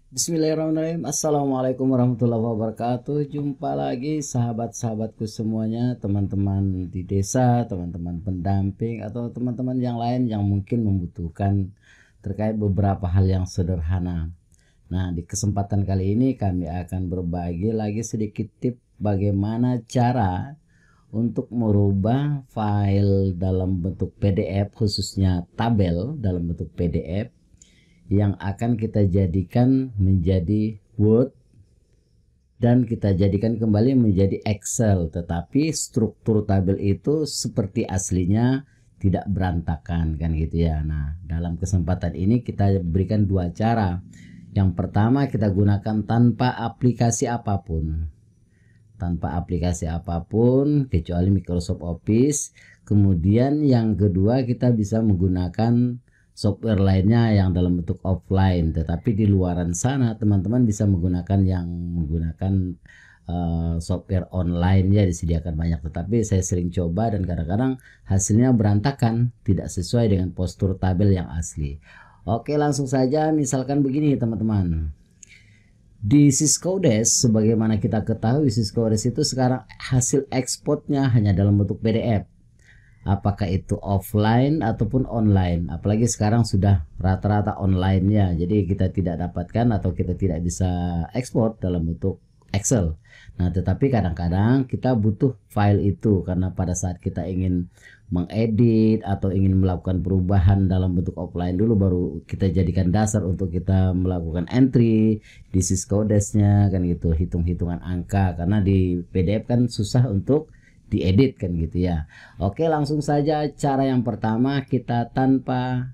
Bismillahirrahmanirrahim. Assalamualaikum warahmatullahi wabarakatuh. Jumpa lagi sahabat-sahabatku semuanya, teman-teman di desa, teman-teman pendamping, atau teman-teman yang lain yang mungkin membutuhkan terkait beberapa hal yang sederhana. Nah, di kesempatan kali ini kami akan berbagi lagi sedikit tips bagaimana cara untuk merubah file dalam bentuk PDF, khususnya tabel dalam bentuk PDF yang akan kita jadikan menjadi Word dan kita jadikan kembali menjadi Excel, tetapi struktur tabel itu seperti aslinya, tidak berantakan, kan gitu ya. Nah, dalam kesempatan ini kita berikan dua cara. Yang pertama, kita gunakan tanpa aplikasi apapun, kecuali Microsoft Office. Kemudian yang kedua, kita bisa menggunakan software lainnya yang dalam bentuk offline, tetapi di luaran sana teman-teman bisa menggunakan software online ya, disediakan banyak, tetapi saya sering coba dan kadang-kadang hasilnya berantakan, tidak sesuai dengan postur tabel yang asli. Oke, langsung saja. Misalkan begini teman-teman, di Syscodes, sebagaimana kita ketahui, Syscodes itu sekarang hasil ekspornya hanya dalam bentuk PDF, apakah itu offline ataupun online. Apalagi sekarang sudah rata-rata online ya, jadi kita tidak dapatkan atau kita tidak bisa ekspor dalam bentuk Excel. Nah, tetapi kadang-kadang kita butuh file itu, karena pada saat kita ingin mengedit atau ingin melakukan perubahan dalam bentuk offline dulu, baru kita jadikan dasar untuk kita melakukan entry di Syscodesnya, kan gitu, hitung-hitungan angka, karena di PDF kan susah untuk diedit, kan gitu ya. Oke, langsung saja. Cara yang pertama, kita tanpa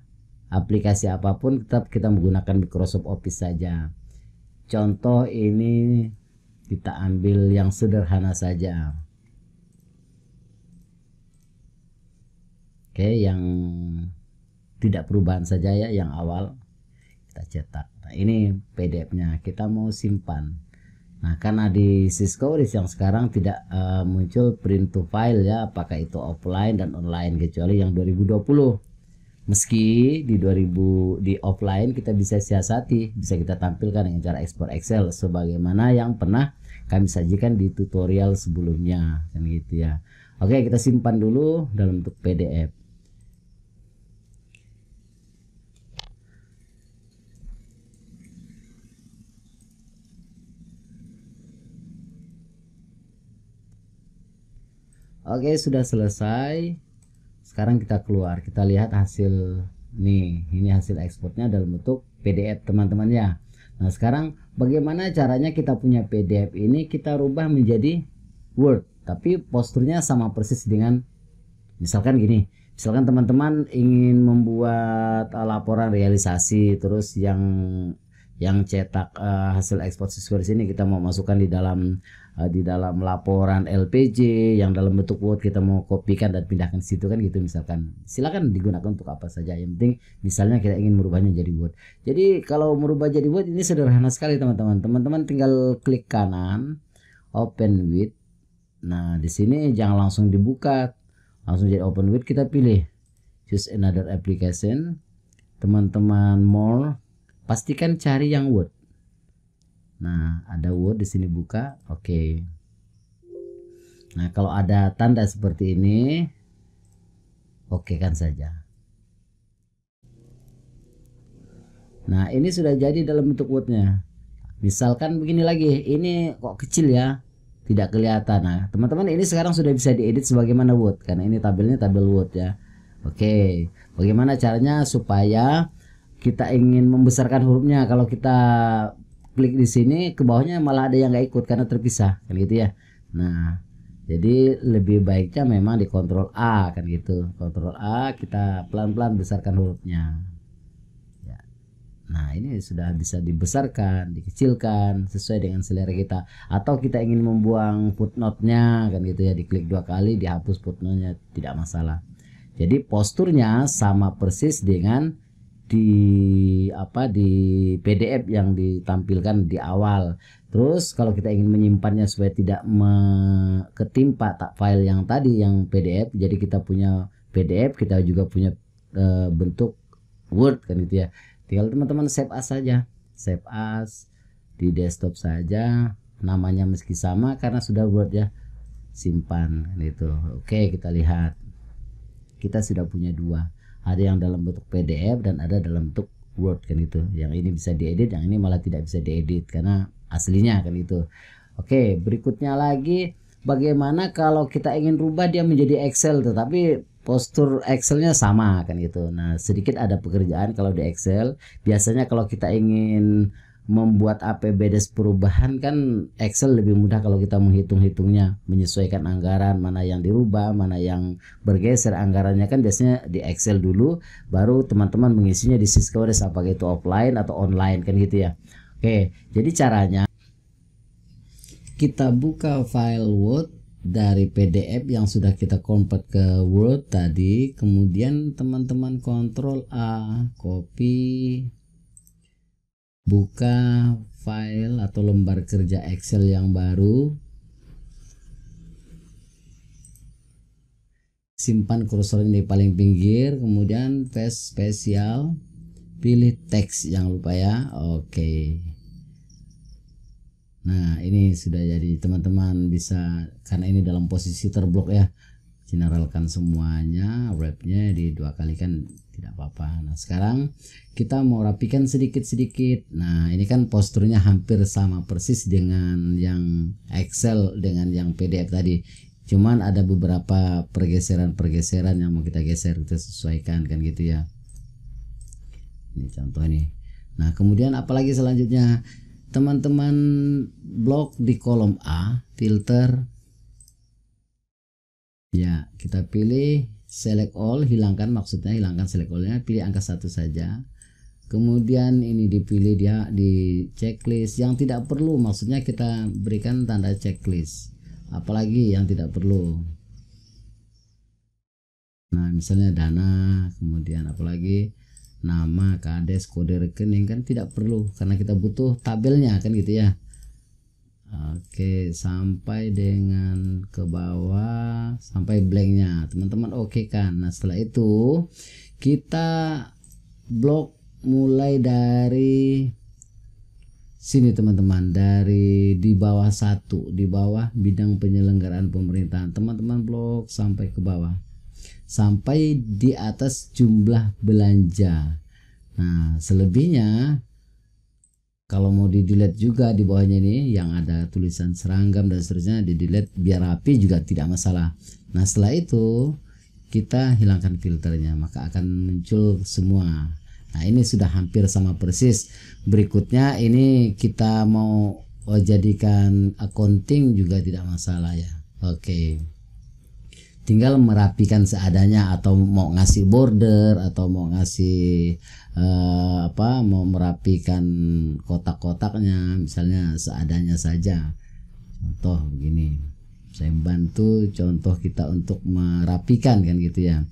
aplikasi apapun, tetap kita menggunakan Microsoft Office saja. Contoh ini kita ambil yang sederhana saja. Oke, yang tidak perubahan saja ya, yang awal kita cetak. Nah, ini PDF-nya, kita mau simpan. Nah, karena di Syscodes yang sekarang tidak muncul print to file ya, apakah itu offline dan online, kecuali yang 2020. Meski di offline kita bisa siasati, bisa kita tampilkan dengan cara ekspor Excel sebagaimana yang pernah kami sajikan di tutorial sebelumnya, kan gitu ya. Oke, kita simpan dulu dalam bentuk PDF. Oke, sudah selesai. Sekarang kita keluar, kita lihat hasil nih. Ini hasil ekspornya dalam bentuk PDF teman-teman ya. Nah, sekarang bagaimana caranya kita punya PDF ini kita rubah menjadi Word, tapi posturnya sama persis dengan, misalkan gini. Misalkan teman-teman ingin membuat laporan realisasi, terus yang cetak hasil ekspor siswa di sini kita mau masukkan di dalam laporan LPJ yang dalam bentuk Word, kita mau kopikan dan pindahkan ke situ, kan gitu. Misalkan silakan digunakan untuk apa saja, yang penting misalnya kita ingin merubahnya jadi Word. Jadi kalau merubah jadi Word ini sederhana sekali teman-teman. Teman-teman tinggal klik kanan, open with. Nah, di sini jangan langsung dibuka, langsung jadi open with. Kita pilih choose another application. Teman-teman more, pastikan cari yang Word. Nah, ada Word di sini, buka. Oke. Nah, kalau ada tanda seperti ini, oke kan saja. Nah, ini sudah jadi dalam bentuk Wordnya. Misalkan begini lagi, ini kok kecil ya, tidak kelihatan. Nah, teman-teman, ini sekarang sudah bisa diedit sebagaimana Word, karena ini tabelnya tabel Word ya. Oke, bagaimana caranya supaya kita ingin membesarkan hurufnya? Kalau kita klik di sini, ke bawahnya malah ada yang nggak ikut karena terpisah, kan gitu ya. Nah, jadi lebih baiknya memang di Ctrl A, kan gitu. Ctrl A, kita pelan-pelan besarkan hurufnya. Ya. Nah, ini sudah bisa dibesarkan, dikecilkan sesuai dengan selera kita. Atau kita ingin membuang footnote-nya, kan gitu ya. Diklik 2 kali, dihapus footnote-nya, tidak masalah. Jadi posturnya sama persis dengan di PDF yang ditampilkan di awal. Terus kalau kita ingin menyimpannya supaya tidak ketimpa file yang tadi yang PDF, jadi kita punya PDF, kita juga punya bentuk Word, kan gitu ya. Tinggal teman-teman save as saja. save as di desktop saja, namanya meski sama karena sudah Word ya, simpan gitu. Oke, kita lihat kita sudah punya dua, ada yang dalam bentuk PDF dan ada dalam bentuk Word kan itu. Yang ini bisa diedit, yang ini malah tidak bisa diedit karena aslinya kan itu. Oke, berikutnya lagi, bagaimana kalau kita ingin rubah dia menjadi Excel tetapi postur Excelnya sama kan gitu. Nah, sedikit ada pekerjaan kalau di Excel. Biasanya kalau kita ingin membuat APBDes perubahan kan Excel lebih mudah kalau kita menghitung-hitungnya, menyesuaikan anggaran, mana yang dirubah, mana yang bergeser anggarannya kan biasanya di Excel dulu, baru teman-teman mengisinya di Syscodes apakah itu offline atau online kan gitu ya. Oke, jadi caranya kita buka file Word dari PDF yang sudah kita convert ke Word tadi, kemudian teman-teman Ctrl A, copy, buka file atau lembar kerja Excel yang baru, simpan kursornya di paling pinggir, kemudian paste spesial, pilih teks, jangan lupa ya. Oke. Nah, ini sudah jadi, teman-teman bisa, karena ini dalam posisi terblok ya, generalkan semuanya, wrapnya di 2 kali kan tidak apa-apa. Nah, sekarang kita mau rapikan sedikit-sedikit. Nah, ini kan posturnya hampir sama persis dengan yang Excel dengan yang PDF tadi, cuman ada beberapa pergeseran-pergeseran yang mau kita geser, kita sesuaikan kan gitu ya. Ini contoh nih. Nah, kemudian apalagi selanjutnya, teman-teman blok di kolom A, filter ya, kita pilih select all, hilangkan, maksudnya hilangkan select all-nya, pilih angka 1 saja. Kemudian ini dipilih dia di checklist yang tidak perlu, maksudnya kita berikan tanda checklist, apalagi yang tidak perlu. Nah, misalnya dana, kemudian apalagi nama, kades, kode rekening kan tidak perlu karena kita butuh tabelnya kan gitu ya. Oke, sampai dengan ke bawah sampai blanknya teman-teman, oke kan. Nah, setelah itu kita blok mulai dari sini teman-teman, dari di bawah satu, di bawah bidang penyelenggaraan pemerintahan, teman-teman blok sampai ke bawah sampai di atas jumlah belanja. Nah, selebihnya kalau mau di delete juga di bawahnya ini yang ada tulisan seragam dan seterusnya, di delete biar rapi juga tidak masalah. Nah, setelah itu kita hilangkan filternya, maka akan muncul semua. Nah, ini sudah hampir sama persis. Berikutnya ini kita mau jadikan accounting juga tidak masalah ya. Oke, tinggal merapikan seadanya, atau mau ngasih border atau mau ngasih mau merapikan kotak-kotaknya misalnya seadanya saja. Contoh begini, saya bantu contoh kita untuk merapikan kan gitu ya.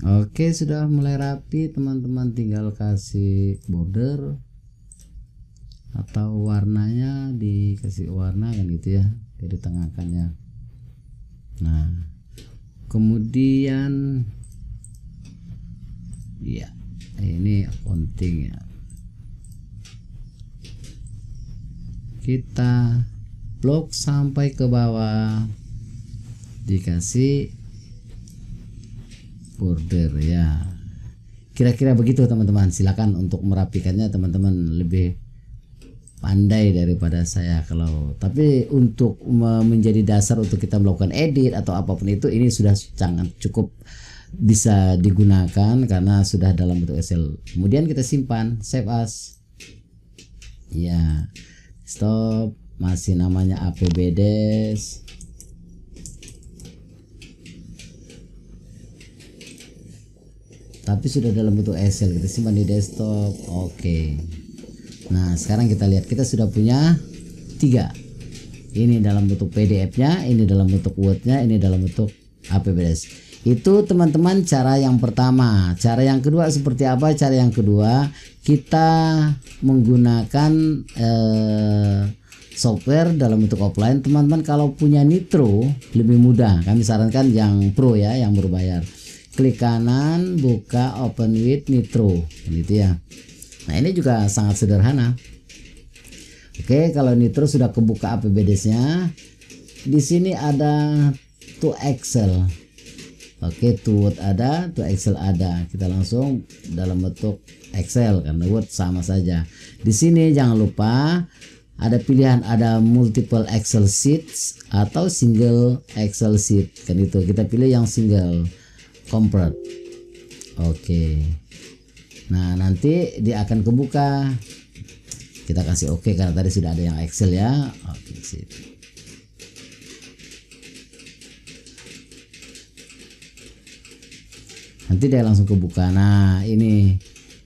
Oke, sudah mulai rapi teman-teman, tinggal kasih border atau warnanya, dikasih warna kan gitu ya, jadi tengahkannya. Nah, kemudian ya ini accounting ya, kita blok sampai ke bawah, dikasih border ya, kira-kira begitu teman-teman. Silakan untuk merapikannya teman-teman lebih pandai daripada saya kalau, tapi untuk menjadi dasar untuk kita melakukan edit atau apapun itu, ini sudah sangat cukup bisa digunakan karena sudah dalam bentuk Excel. Kemudian kita simpan, save as ya, stop, masih namanya APBDes. tapi sudah dalam bentuk Excel. Kita simpan di desktop. Oke. Nah sekarang kita lihat kita sudah punya 3. Ini dalam bentuk PDF-nya, ini dalam bentuk Word-nya, ini dalam bentuk APBDes. Itu teman-teman cara yang pertama. Cara yang kedua seperti apa? Cara yang kedua kita menggunakan software dalam bentuk offline. Teman-teman kalau punya Nitro lebih mudah. Kami sarankan yang Pro ya, yang berbayar. Klik kanan, buka Open with Nitro, gitu ya. Nah ini juga sangat sederhana. Oke, kalau Nitro sudah kebuka APBDes-nya, di sini ada to Excel. Oke, to Word ada, to Excel ada. Kita langsung dalam bentuk Excel karena Word sama saja. Di sini jangan lupa ada pilihan, ada multiple Excel sheets atau single Excel sheet. Kan itu kita pilih yang single convert. Oke. Nah, nanti dia akan kebuka. Kita kasih oke karena tadi sudah ada yang Excel ya. Oke, sip. Nanti dia langsung kebuka. Nah ini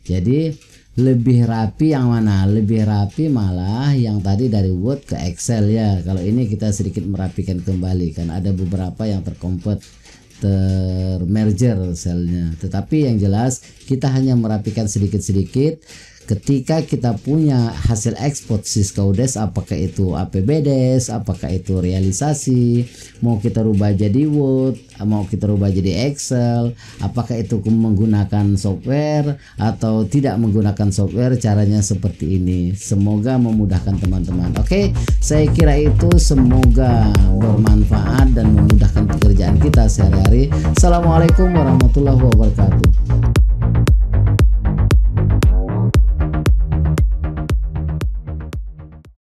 jadi lebih rapi yang mana? Lebih rapi malah yang tadi dari Word ke Excel ya. Kalau ini kita sedikit merapikan kembali kan ada beberapa yang terconvert, termerger selnya. Tetapi yang jelas kita hanya merapikan sedikit-sedikit. Ketika kita punya hasil ekspor Syscoudes, apakah itu APBDes, apakah itu realisasi, mau kita rubah jadi Word, mau kita rubah jadi Excel, apakah itu menggunakan software atau tidak menggunakan software, caranya seperti ini. Semoga memudahkan teman-teman. Oke, saya kira itu semoga bermanfaat dan memudahkan pekerjaan kita sehari-hari. Assalamualaikum warahmatullahi wabarakatuh.